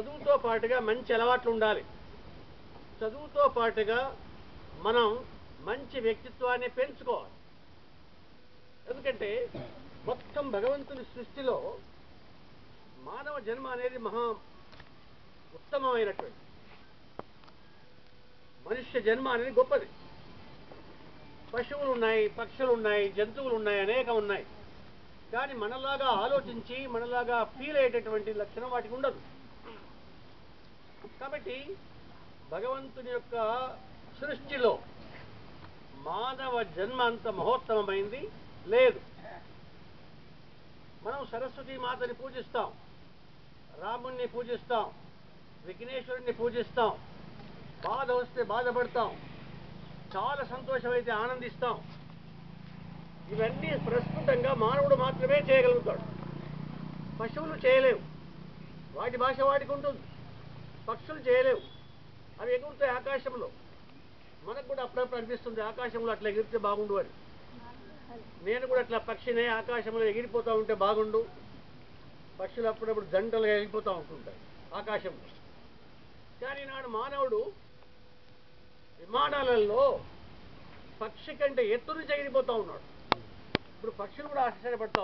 చదువుతో పాటుగా మంచి అలవాట్లు ఉండాలి. చదువుతో పాటుగా మనం మంచి వ్యక్తిత్వాన్ని పెంచుకోవాలి. ఎందుకంటే మొత్తం భగవంతుని సృష్టిలో మానవ జన్మ అనేది మహా ఉత్తమమైనటువంటి మనుష్య జన్మ అనేది గొప్పది. పశువులు ఉన్నాయి, పక్షులు ఉన్నాయి, జంతువులు ఉన్నాయి, అనేకం ఉన్నాయి. కానీ మనలాగా ఆలోచించి మనలాగా ఫీల్ అయ్యేటటువంటి లక్షణం వాటికి ఉండదు. కాబట్టి భగవంతుని యొక్క సృష్టిలో మానవ జన్మ అంత మహోత్తమమైంది లేదు. మనం సరస్వతీ మాతని పూజిస్తాం, రాముణ్ణి పూజిస్తాం, విఘ్నేశ్వరుణ్ణి పూజిస్తాం, బాధ వస్తే బాధపడతాం, చాలా సంతోషమైతే ఆనందిస్తాం. ఇవన్నీ ప్రస్ఫుటంగా మానవుడు మాత్రమే చేయగలుగుతాడు. పశువులు చేయలేవు, వాటి భాష వాటికి ఉంటుంది. పక్షులు చేయలేవు, అవి ఎగురుతాయి ఆకాశంలో. మనకు కూడా అప్పుడప్పుడు అనిపిస్తుంది ఆకాశంలో అట్లా ఎగిరితే బాగుండు అని. నేను కూడా అట్లా పక్షినే ఆకాశంలో ఎగిరిపోతూ ఉంటే బాగుండు. పక్షులు అప్పుడప్పుడు జంటలుగా ఎగిరిపోతూ ఉంటుంటాయి ఆకాశంలో. కానీ నాడు మానవుడు విమానాలలో పక్షి కంటే ఎత్తు నుంచి ఎగిరిపోతూ ఉన్నాడు. ఇప్పుడు పక్షులు కూడా ఆశ్చర్యపడతాం.